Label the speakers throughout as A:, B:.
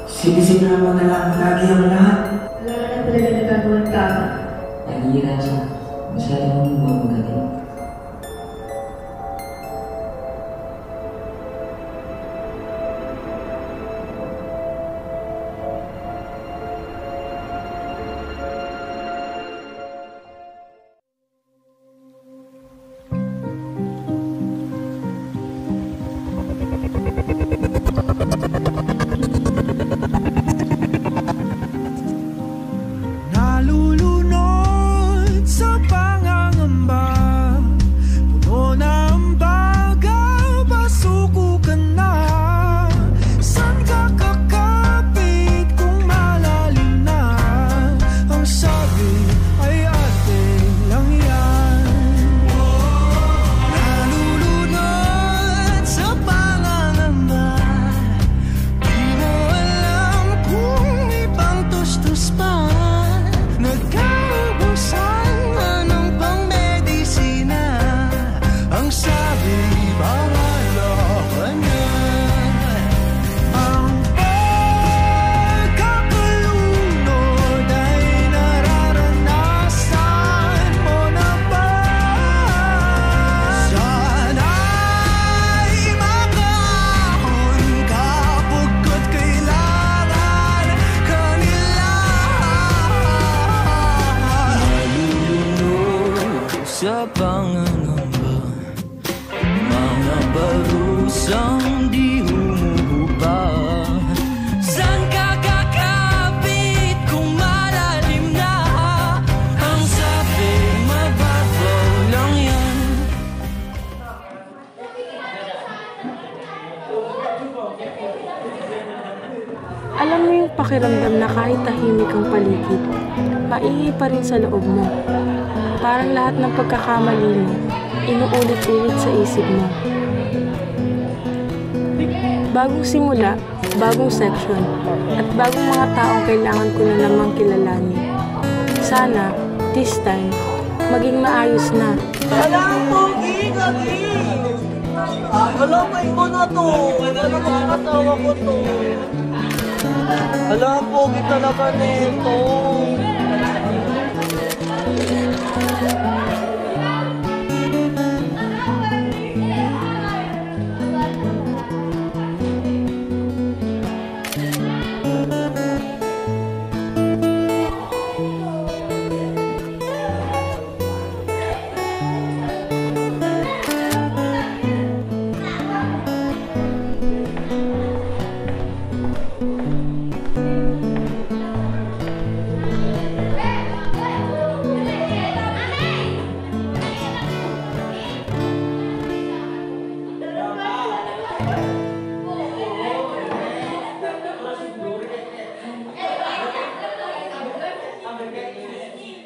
A: Sinisip mo na lang lagi ang lahat.
B: Wala ka na talaga nagagawang tama.
C: Nagira siya. Masyado mong magaling.
D: Nalulunod sa pangangamba, puno na ang baga, pasuko ka na. San ka kakapit kung malalim na? Ang sabi ay atin lang yan. Nalulunod sa pangangamba, di mo alam kung ibang tustos pa. Nagkaubusan na ng pang-medisina. Ang sabi, bahala ka na. Ang pagkakalunod ay nararanasan mo na ba? Sana'y makaahon ka pagkat kailangan kanila. Sa pangangamba, mga barusang di humuhupa. Saan ka kakapit kung malalim na? Ang sabi, mababaw lang yan.
E: Alam mo yung pakiramdam na kahit tahimik ang paligid, maingay pa rin sa loob mo. Parang lahat ng pagkakamali mo, inuulit-ulit sa isip mo. Bagong simula, bagong section, at bagong mga taong kailangan ko na namang kilalanin. Sana, this time, maging maayos na.
F: Alam po, gagi! Alam mo na to! Ano mga katawa ko to? Alam po, talaga nito!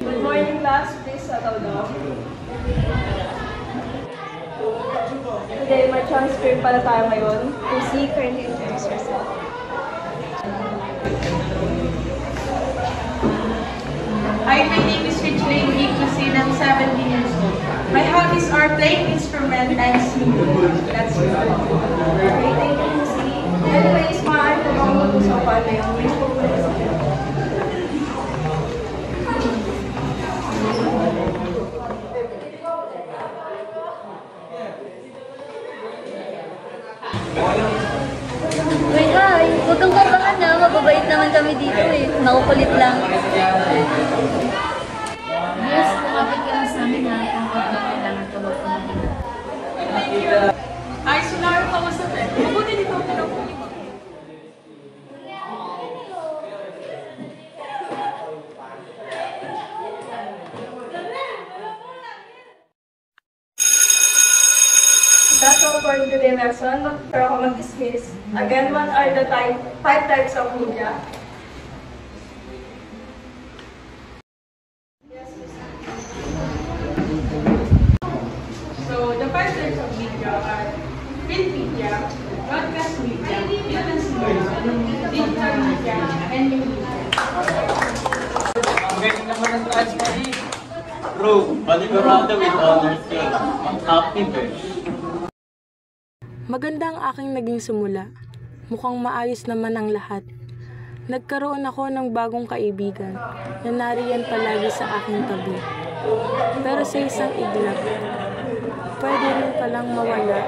G: Good morning, class. Please settle down. Today, may transfer pala tayo ngayon. To see, kindly introduce yourself.
H: Hi, my name is Richelaine Ikusin. I'm 17 years old. My hobbies are playing instrument and singing. That's it.
G: Okay, thank you, Lucy. Anyways, maaari ko bang mag-usapan na yung Facebook president?
B: Uy, hi! Huwag kang kabahan na. Mababait naman kami dito eh. Makukulit lang. Yes, lumapit ka lang sa amin ha. Kung kailangan tulog ko na dito.
H: Ay, Sunaro, kamusta? Mabuti dito ako tinapos.
G: That's all for today's lesson. Pero ako mag-dismiss. Again, what are the five types of media?
H: So, the five types of media are print media, broadcast media, film and cinema, digital media, and new media.
F: Ang galing naman ng transparency. Bro, panigurado with honors yun. Ang happy ba?
E: Maganda ang aking naging simula. Mukhang maayos naman ang lahat. Nagkaroon ako ng bagong kaibigan na nariyan palagi sa aking tabi. Pero sa isang iglap, pwede rin palang mawala.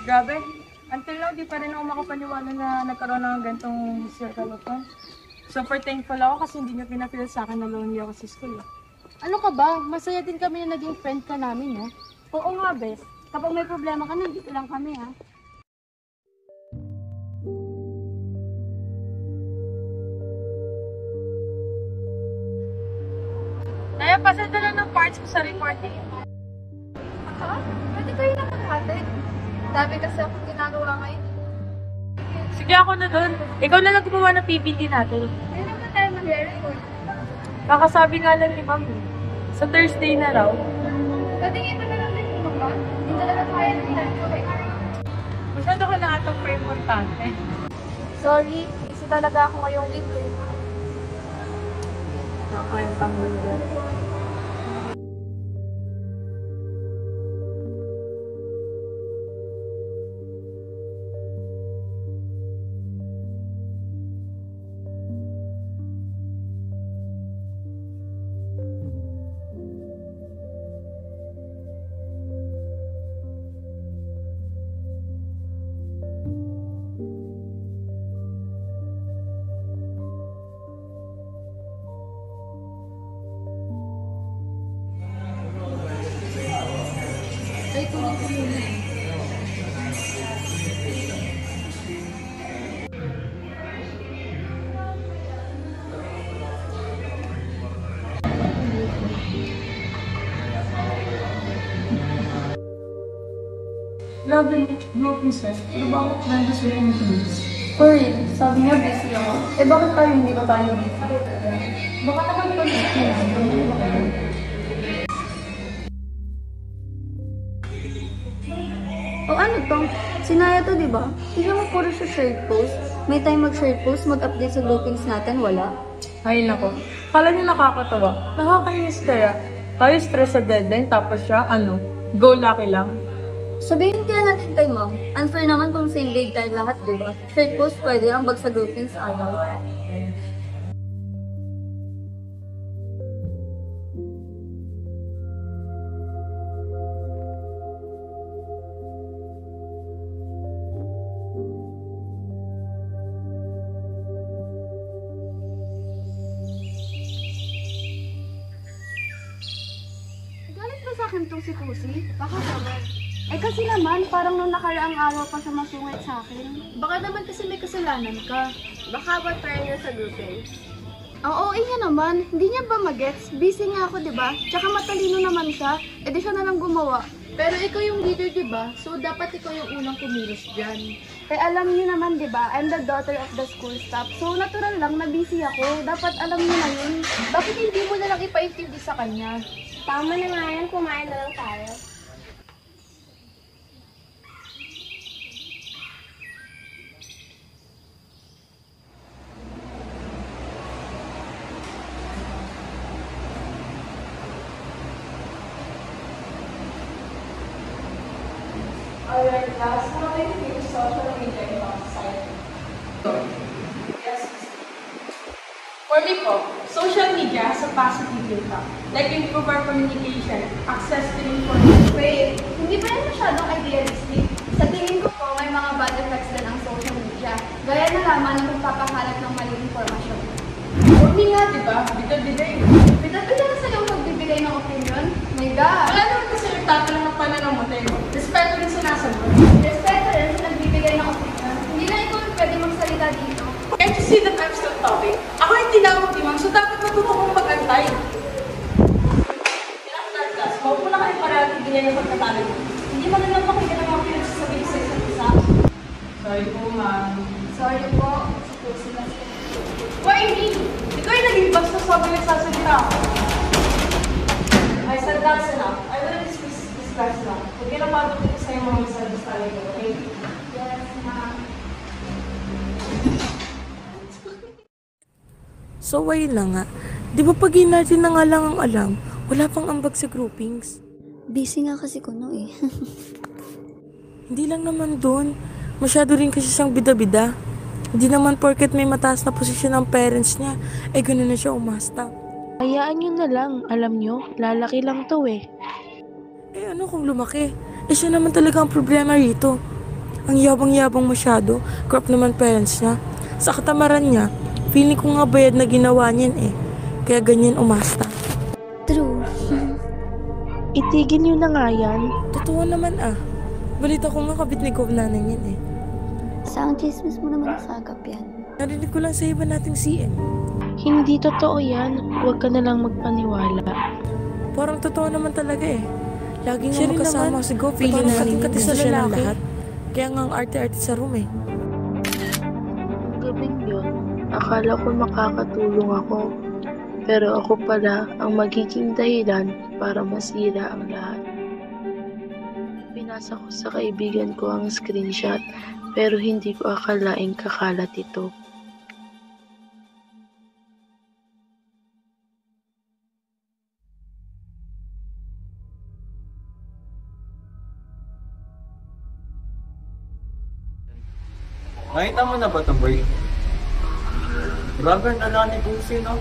G: Grabe. Until now, di pa rin ako makapaniwala na nagkaroon ng ganitong circle of friends. Super thankful ako kasi hindi niyo pinafeel sa akin na lonely ako sa school.
B: Ano ka ba? Masaya din kami na naging friend ka namin, no?
G: Oo nga, bes.
B: Kapag may problema ka, nandito lang kami, ha?
G: Kaya pasenda lang ng parts ko sa reporting.
B: Ha? Pwede kayo na maghatid. Dami kasi akong ginagawa ngayon.
G: Sige, ako na doon. Ikaw na lang gumawa ng PPT natin.
B: Kaya naman tayo mag-record.
G: Kakasabi nga lang ni Ma'am. Sa Thursday na raw.
B: Pwede iba na lang din mo ba? Hindi talaga kaya ng time ko, eh.
G: Masyado ko na atong pa-importante.
B: Sorry, busy talaga ako ngayong week, eh.
G: Ako yung panggulo.
B: Ay, tulong ko muna, eh.
G: Grabe, no princess. Pero bakit nandito sila yung police?
B: Sorry, sabi niya busy ako. Eh, bakit tayo hindi ba tayo busy? Baka naman police niya.
I: O ano to? Sinaya to, di ba? Tignan mo puro sa shirt post. May time mag-shirt post, mag-update sa groupings natin, wala.
G: Ay, nako. Kala niyo nakakatawa. Nakakainis kaya. Tayo stress sa deadline, tapos siya, go lucky lang.
I: Sabihin kaya natin kay ma'am, unfair naman kung same grade tayo lahat, di ba? Shirt post pwede, ang bag sa groupings, ano.
B: Galit ba sa akin tong si Pusi? Baka naman. Eh kasi naman, parang nung nakaraang araw pa siya masungit sa akin. Baka naman kasi may kasalanan ka. Baka ba try niya sa grouping? Oo, niya naman. Hindi niya ba magets? Busy nga ako, di ba? Tsaka matalino naman siya. Eh di siya na lang gumawa. Pero ikaw yung leader, di ba? So dapat ikaw yung unang kumilos dyan. Eh alam niyo naman, di ba? I'm the daughter of the school staff. So natural lang na busy ako. Dapat alam niyo na yun. Bakit hindi mo na lang ipaintindi sa kanya? Tama na nga yan, kumain na lang tayo.
G: Alright, class. How do you use social media in our society? Yes. For me po, social media has a positive impact. Like improve our communication, access to information.
B: Wait, hindi ba yan masyadong idealistic? Sa tingin ko po, may mga bad effects din ang social media. Gaya na lamang ng pagpapakalat ng maling informasyon.
G: Hindi nga, di ba? Bidal-bidal.
B: Bidal-bidal na sa'yo magbibigay ng opinion? My God!
G: Wala naman kasi nagtatanong ng pananamote mo. Respeto rin sinasagot.
B: Respeto rin sa nagbibigay ng opinion. Hindi na ikaw pwede magsalita dito.
G: Can't you see that I'm still talking? Ako yung tinawag ni Ma'am, so dapat
H: Sorry po, ma'am.
B: Sorry po, si Pusi na siya.
H: Why hindi? Ikaw yung naging basta sabi nagsasalita ako. I said that's enough. I will discuss this class now. Huwag ka na patutin sa'yo mga misadis talaga, okay?
B: Yes, ma'am.
E: So, ayun na nga. Di ba pag natin na nga lang ang alam, wala pang ambag sa groupings?
I: Busy nga kasi kuno eh.
E: Hindi lang naman doon. Masyado rin kasi siyang bida-bida. Hindi naman porket may mataas na posisyon ng parents niya, eh gano'n na siya umasta.
G: Hayaan nyo na lang. Alam nyo, lalaki lang to eh.
E: Eh ano kung lumaki? Eh siya naman talaga ang problema rito. Ang yabang-yabang masyado, crop naman parents niya. Sa katamaran niya, feeling ko nga bayad na ginawa niyan eh. Kaya ganyan umasta.
I: True.
G: Itigil nyo na nga yan.
E: Totoo naman ah. Balita ko nga kabit ni Govnanan yan eh.
I: Saang chismis mo naman nasagap yan.
E: Narinig ko lang sa iba nating CM.
G: Hindi totoo yan. Huwag ka na lang magpaniwala.
E: Parang totoo naman talaga eh. Lagi nga magkasama si Gov. Parang kating-kati sa siya ng lahat. Kaya nga ang arte-arte sa room eh.
G: Gabing yun, akala ko makakatulong ako. Pero ako pala ang magiging dahilan para masira ang lahat. Pinasa ko sa kaibigan ko ang screenshot pero hindi ko akalaing kakalat ito.
F: Nakita mo na ba ito, boy? Grabe na lang ni Pusi, no?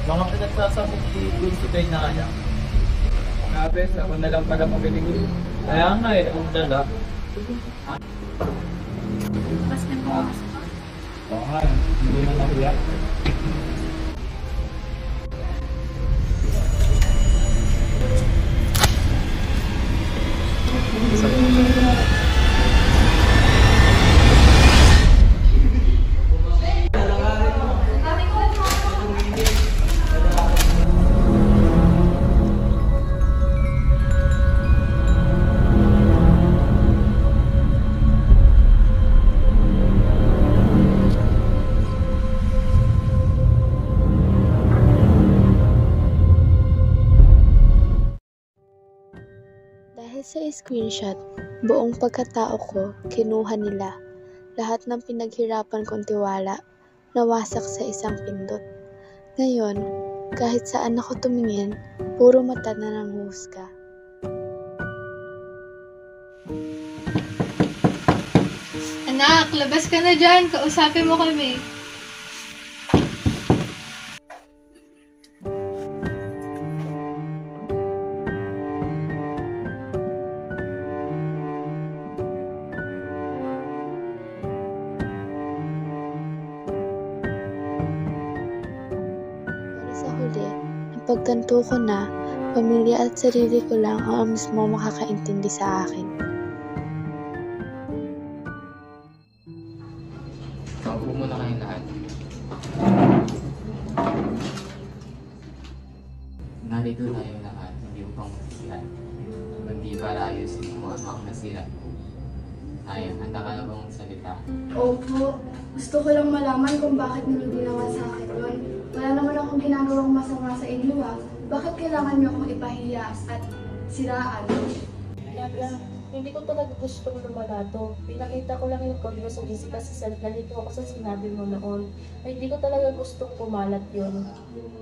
F: Mga pinagsasabi ni Pusi kay Naya. Grabe, ako na lang pala magaling. Kaya nga eh, ang dala.
B: Mas na po.
F: Oo nga, hindi na nakuya.
G: Dahil sa screenshot, buong pagkatao ko kinuha nila. Lahat ng pinaghirapan kong tiwala, nawasak sa isang pindot. Ngayon, kahit saan ako tumingin, puro mata na nanghusga.
B: Anak, labas ka na dyan. Kausapin mo kami.
G: Pero sa huli, napagtanto ko na pamilya at sarili ko lang ang mismo makakaintindi sa akin.
C: Paupo muna kayong lahat. Narito tayo lahat, hindi upang masisihan. Kundi para ayusin mo ang nasira. Ayun, handa ka na bang salita?
B: Opo. Gusto ko lang malaman kung bakit niyo ginawa sa akin yun. Wala naman akong ginagawang masama sa inyo ah. Bakit kailangan niyo akong ipahiya at siraan?
G: Naga, hindi ko talaga gustong lumalato. Pinakita ko lang yung code mo sa Jessica sa self. Nalito ako sa sinabi mo noon. Ay, hindi ko talaga gustong pumalat yun.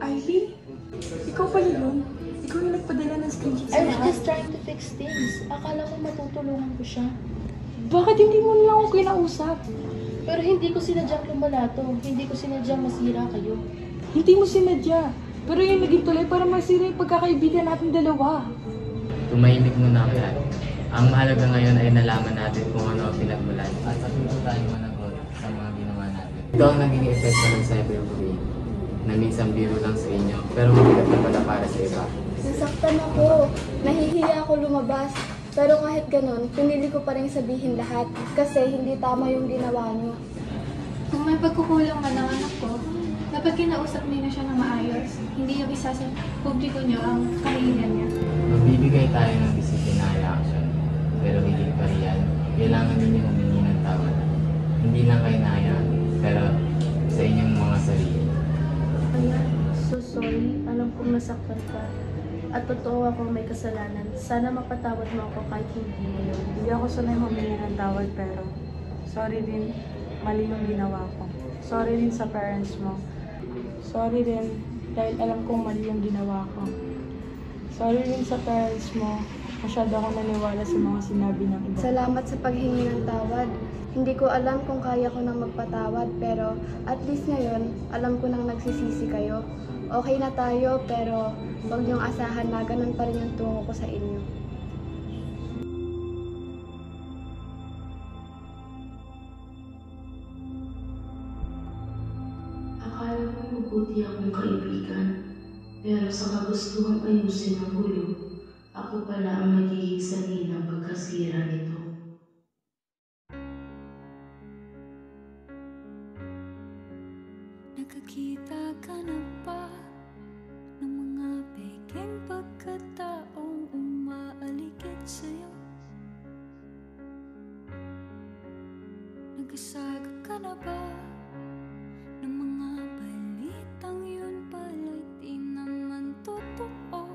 E: Ivy? Ikaw pala yun? Ikaw yung nagpadala ng screenshot
G: I was just trying to fix things. Akala ko matutulungan ko siya.
E: Bakit hindi mo na lang ako kinausap?
G: Pero hindi ko sinadyang lumalato. Hindi ko sinadyang masira kayo.
E: Hindi mo sinadya. Pero yung naging tuloy para masira yung pagkakaibigan natin dalawa.
C: Tumahimik muna ako yan. Ang mahalaga ngayon ay nalaman natin kung ano ang pinagmulan at patuloy tayo managot sa mga ginawa natin. Ito ang naging epekto ng cyberbullying na minsan biro lang sa inyo pero mabigat na pala para sa iba.
B: Nasaktan ako. Nahihiya ako lumabas. Pero kahit ganun, pinili ko pa rin sabihin lahat kasi hindi tama yung ginawa niyo.
J: Kung may pagkukulang ka ng anak ko, dapat kinausap niyo na siya na maayos. Hindi yung isa sa publiko niyo ang kahilingan niya.
C: Magbibigay tayo ng disciplinary action pero hindi pa riyan kailangan ninyo humingi ng tawad. Hindi lang kay Naya, pero sa inyong mga sarili.
B: Kaya, so sorry. Alam kong nasaktan ka. At totoo akong may kasalanan. Sana mapatawad mo ako kahit hindi mo yun.
E: Hindi ako sanay humingi ng tawad pero sorry din, mali yung ginawa ko. Sorry din sa parents mo. Sorry din dahil alam kong mali yung ginawa ko. Sorry din sa parents mo. Masyado ako naniwala sa mga sinabi ng iba.
B: Salamat sa paghingi ng tawad. Hindi ko alam kung kaya ko nang magpatawad pero at least ngayon, alam ko nang nagsisisi kayo. Okay na tayo pero huwag niyong asahan na ganun pa rin yung tungo ko sa inyo.
K: Akala ko mabuti akong kaibigan, pero sa kagustuhang ayusin ang gulo, ako pala ang nagiging sanhi ng pagkasira nito.
D: Nakakita ka na ba ng mga peking pagkataong umaaligid sa'yo? Nagkasagap ka na ba ng mga balitang yun pala'y di naman totoo?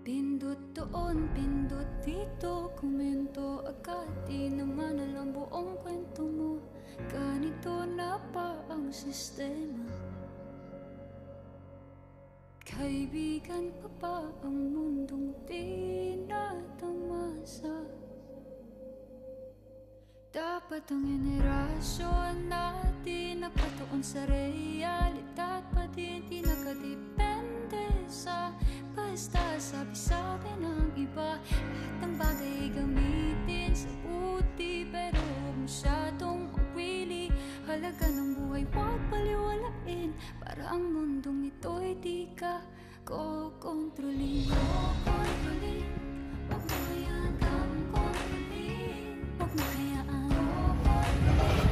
D: Pindot doon, pindot dito, komento agad, di naman alam buong kwento mo. Ganito na pa ang sistema. Kaibigan pa ba ang mundong tinatamasa? Dapat ang henerasyon natin nakatuon sa realidad, pa din di nakadepende sa basta sabi-sabi ng iba. Lahat ng bagay gamitin sa buti, pero huwag masyadong mawili. Halaga ng buhay huwag paliwalain, para ang mundong ito'y di ka kokontrolin. Kokontrolin, huwag mo hayaan kang kontrolin. Huwag mo hayaan.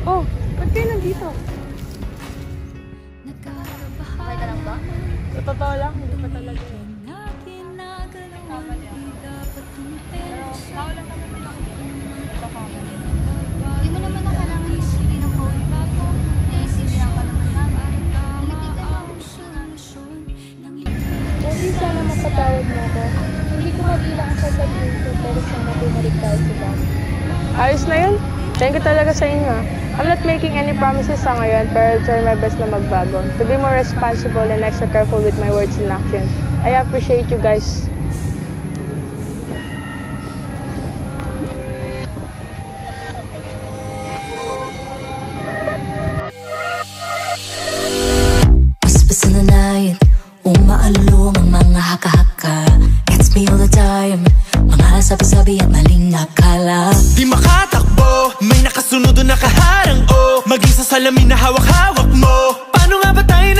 B: Oh, ba't kayo nandito?
D: Okay ka lang ba?
E: Sa totoo lang, hindi pa talaga eh.
I: Hindi mo naman nakalangan yung sili ng phone bago. Naisisiyan ka naman namin. Hindi ka
B: Hindi sana mapatawad mo ako. Hindi ko mabilang ang sasabihin ko, pero sana bumalik tayo sa dati.
E: Ayos na yun. Thank you talaga sa inyo. I'm not making any promises sa ngayon, pero I'll try my best na magbago. To be more responsible and extra careful with my words and actions. I appreciate you guys.
K: Basta na nayin, umaalong ang mga haka-haka. Gets me all the time, mga sabi-sabi at maling akala.
L: Di makatakbo, may nakasunod o nakaharang o maging sa salamin na hawak-hawak mo. Paano nga ba tayo